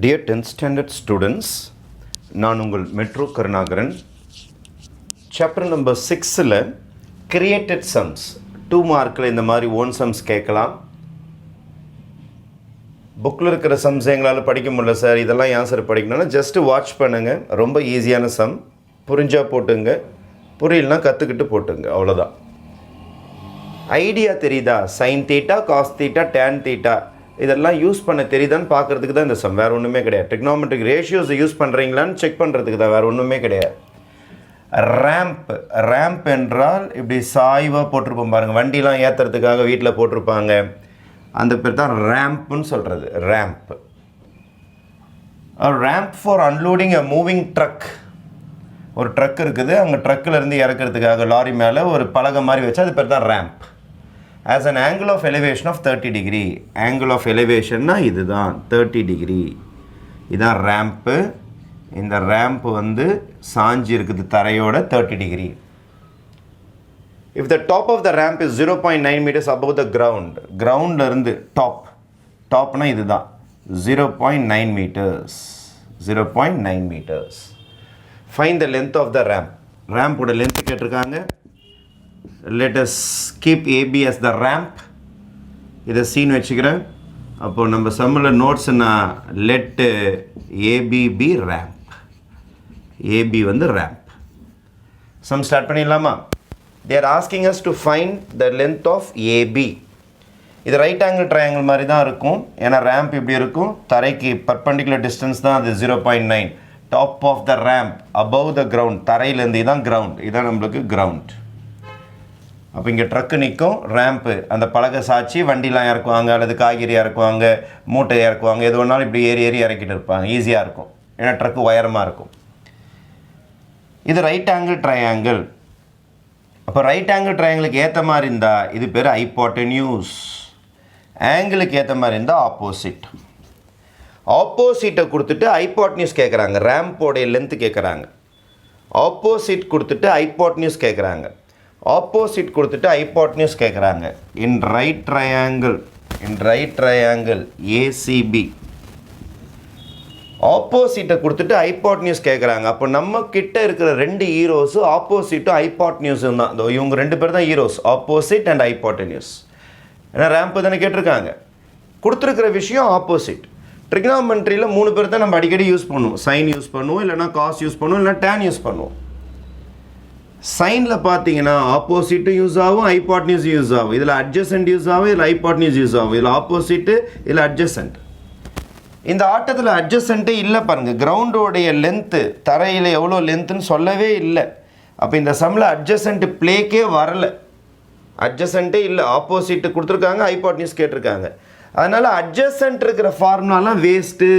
Dear 10th standard students, நான் உங்கள் metro Karunakaran. Chapter number 6ல் கிரியேட்டட் சம்ஸ் 2 மார்க்கில் இந்த மாதிரி ஓன் சம்ஸ் கேட்கலாம். புக்கில் இருக்கிற சம்ஸ் எங்களால் படிக்க முடியல சார், இதெல்லாம் ஏன் சார் படிக்கணும்னா ஜஸ்ட்டு வாட்ச் பண்ணுங்கள். ரொம்ப ஈஸியான சம், புரிஞ்சால் போட்டுங்க, புரியலனா கற்றுக்கிட்டு போட்டுங்க, அவ்வளோதான். ஐடியா தெரியுதா? Sine theta, cos theta, tan theta இதெல்லாம் யூஸ் பண்ண தெரியுதான்னு பார்க்குறதுக்கு தான் இந்த சம், வேறு ஒன்றுமே கிடையாது. ட்ரிக்னாமெட்ரிக் ரேஷியோஸை யூஸ் பண்ணுறீங்களான்னு செக் பண்ணுறதுக்கு தான், வேறு ஒன்றுமே கிடையாது. ரேம்ப் என்றால் இப்படி சாய்வாக போட்டிருப்போம் பாருங்கள், வண்டிலாம் ஏற்றுறதுக்காக வீட்டில் போட்டிருப்பாங்க, அந்த பேர் தான் ரேம்ப்புன்னு சொல்கிறது. Ramp for unloading a moving truck. ஒரு ட்ரக் இருக்குது, அங்கே ட்ரக்கிலேருந்து இறக்கிறதுக்காக லாரி மேலே ஒரு பலகை மாதிரி வச்சு, அது பேர் தான் ramp. as an angle of elevation of 30 degree. angle of elevationனா இதுதான் 30 degree. இதுதான் ரேம்ப்பு. இந்த ரேம்ப் வந்து சாஞ்சி இருக்குது தரையோட 30 degree. if the top of the ramp is 0.9 meters above the ground, groundல இருந்து டாப்னா இதுதான் 0.9 meters. 0.9 meters. find the length of the ramp. ரேம்போட length கேட்டிருக்காங்க. let us keep AB as the ramp. இதை சீன் வச்சுக்கிறேன். அப்போது நம்ம சம்மில் நோட்ஸ்னா let AB be ramp. AB வந்து ramp. சம் ஸ்டார்ட் பண்ணிடலாமா? they are asking us to find the length of AB. இது ரைட் ஆங்கிள் ட்ரையாங்கிள் மாதிரி தான் இருக்கும், ஏன்னா ரேம்ப் இப்படி இருக்கும், தரைக்கு பர்பண்டிகுலர் டிஸ்டன்ஸ் தான் அது 0.9. Top of the ramp above the ground, தரையிலேருந்து இதான் கிரவுண்ட், இதான் நம்மளுக்கு கிரவுண்ட். அப்போ இங்கே ட்ரக்கு நிற்கும், ரேம்ப்பு அந்த பலகை சாய்ச்சி வண்டிலாம் இறக்குவாங்க, அல்லது காய்கறி இறக்குவாங்க, மூட்டை இறக்குவாங்க, எது வேணாலும் இப்படி ஏறி இறக்கிட்டு இருப்பாங்க, ஈஸியாக இருக்கும், ஏன்னா ட்ரக்கு உயரமாக இருக்கும். இது ரைட் ஆங்கிள் ட்ரையாங்கிள். அப்போ ரைட் ஆங்கிள் ட்ரையாங்கிளுக்கு ஏற்ற மாதிரி இருந்தால் இது பேர் ஹைப்போட்டென்யூஸ். ஆங்கிளுக்கு ஏற்ற மாதிரி இருந்தால் ஆப்போசிட். ஆப்போசிட்டை கொடுத்துட்டு ஹைப்போட்டென்யூஸ் கேட்குறாங்க, ரேம்போடைய லென்த்து கேட்குறாங்க. ஆப்போசிட் கொடுத்துட்டு ஹைப்போட்டென்யூஸ் கேட்குறாங்க. ஆப்போசிட் கொடுத்துட்டு ஹைப்போட்டென்யூஸ் கேட்குறாங்க. இன் ரைட் ட்ரையாங்கிள் ஏசிபி ஆப்போசிட்டை கொடுத்துட்டு ஹைப்போட்டென்யூஸ் கேட்குறாங்க. அப்போ நம்ம கிட்ட இருக்கிற ரெண்டு ஹீரோஸும் ஆப்போசிட்டும் ஹைப்போட்டென்யூஸும் தான். இவங்க ரெண்டு பேர் தான் ஹீரோஸ், ஆப்போசிட் அண்ட் ஹைப்போட்டென்யூஸ். ஏன்னா ரேம்ப்பு தானே கேட்டிருக்காங்க, கொடுத்துருக்கிற விஷயம் ஆப்போசிட். ட்ரிக்னாமெட்ரியில் 3 பேர் தான் நம்ம அடிக்கடி யூஸ் பண்ணுவோம். சைன் யூஸ் பண்ணுவோம், இல்லைனா காஸ் யூஸ் பண்ணுவோம், இல்லைனா டேன் யூஸ் பண்ணுவோம். சைனில் பார்த்தீங்கன்னா ஆப்போசிட்டும் யூஸ் ஆகும், ஹைப்போட்டென்யூஸ் யூஸ் ஆகும். இதில் அட்ஜசன்ட் யூஸ் ஆகும், இதில் ஹைப்போட்டென்யூஸ் யூஸ் ஆகும். இதில் ஆப்போசிட்டு, இதில் அட்ஜசன்ட். இந்த ஆட்டத்தில் அட்ஜசன்ட்டே இல்லை பாருங்கள். கிரவுண்டோடைய லென்த்து, தரையில் எவ்வளோ லென்த்துன்னு சொல்லவே இல்லை. அப்போ இந்த சம்மில் அட்ஜசன்ட் பிளேக்கே வரலை, அட்ஜசன்ட்டே இல்லை. ஆப்போசிட்டு கொடுத்துருக்காங்க, ஹைப்போட்டென்யூஸ் கேட்டிருக்காங்க. அதனால் அட்ஜசன்ட் இருக்கிற ஃபார்முலாலாம் வேஸ்ட்டு.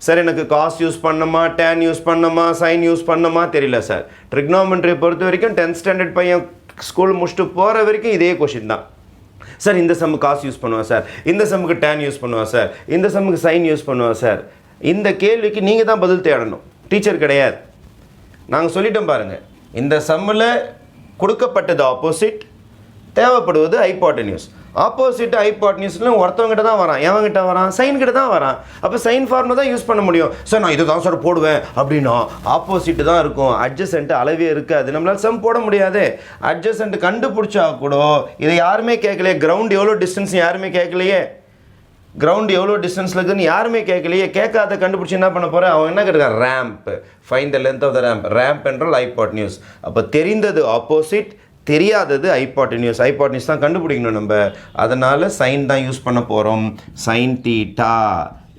சார் எனக்கு காஸ் யூஸ் பண்ணமா, டேன் யூஸ் பண்ணமா, சைன் யூஸ் பண்ணமா தெரியல சார். ட்ரிக்னாமெட்ரியை பொறுத்த வரைக்கும் 10th ஸ்டாண்டர்ட் பையன் ஸ்கூல் முடிச்சுட்டு போகிற வரைக்கும் இதே கொஷின் தான். சார் இந்த சம்முக்கு காஸ் யூஸ் பண்ணுவான் சார், இந்த சம்முக்கு டேன் யூஸ் பண்ணுவான் சார், இந்த சம்முக்கு சைன் யூஸ் பண்ணுவான் சார். இந்த கேள்விக்கு நீங்கள் தான் பதில் தேடணும், டீச்சர் கிடையாது. நாங்கள் சொல்லிட்டோம் பாருங்கள், இந்த சம்மில் கொடுக்கப்பட்டது ஆப்போசிட், தேவைப்படுவது ஹைப்போட்டென்யூஸ். ஆப்போசிட் ஹைப்போட்டென்யூஸ்லாம் ஒருத்தவங்கிட்ட தான் வரான். எவங்கிட்ட வரான்? சைன் கிட்ட தான் வரான். அப்போ சைன் ஃபார்முலா தான் யூஸ் பண்ண முடியும். சார் நான் இது தான் சார் போடுவேன் அப்படின்னா ஆப்போசிட்டு தான் இருக்கும், அட்ஜசன்ட் அளவே இருக்காது, நம்மளால் சம் போட முடியாது. அட்ஜசன்ட் கண்டுபிடிச்சா கூட இதை யாருமே கேட்கலையே, கிரவுண்ட் எவ்வளோ டிஸ்டன்ஸ் யாருமே கேட்கலையே, கிரவுண்ட் எவ்வளோ டிஸ்டன்ஸில் இருக்குதுன்னு யாருமே கேட்கலையே. கேட்காத கண்டுபிடிச்சி என்ன பண்ண போகிறேன்? அவன் என்ன கேட்குறான்? Ramp. Find the length of the ramp. Ramp என்றால் ஹைப்போட்டென்யூஸ். அப்போ தெரிந்தது ஆப்போசிட், தெரியாதது ஹைப்போட்டென்யூஸ். ஹைப்போட்டென்யூஸ் தான் கண்டுபிடிக்கணும் நம்ம, அதனால் சைன் தான் யூஸ் பண்ண போகிறோம். Sin theta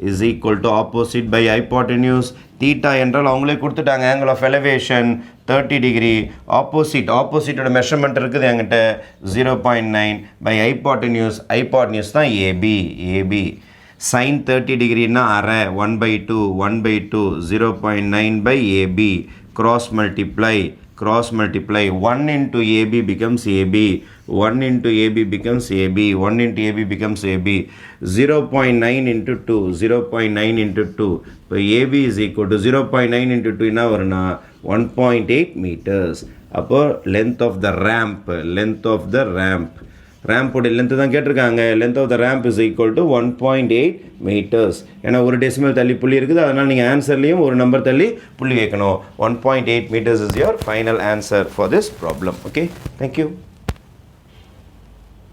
is equal to opposite by hypotenuse. Theta என்றால் அவங்களே கொடுத்துட்டாங்க, ஆங்கிள் ஆஃப் எலிவேஷன் 30 டிகிரி. ஆப்போசிட்டோட மெஷர்மெண்ட் இருக்குது என்கிட்ட 0.9 பை ஹைப்போட்டென்யூஸ் தான் ஏபி. சைன் 30 டிகிரின்னா அரை, 1/2 0.9 by AB. Cross multiply 1 into AB becomes AB, 1 into AB becomes AB, 1 into AB becomes AB. 0.9 into 2, 0.9 into 2. So AB is equal to 0.9 into 2 என்ன வரும்னா 1.8 meters. அப்போ length of the ramp ரேம்போட length தான் கேட்டிருக்காங்க. Length of the ramp is equal to 1.8 metres. ஏன்னா ஒரு decimal தள்ளி புள்ளி இருக்குது, அதனால் நீங்கள் ஆன்சர்லேயும் ஒரு நம்பர் தள்ளி புள்ளி வைக்கணும். 1.8 meters is your final answer for this problem. Okay, thank you.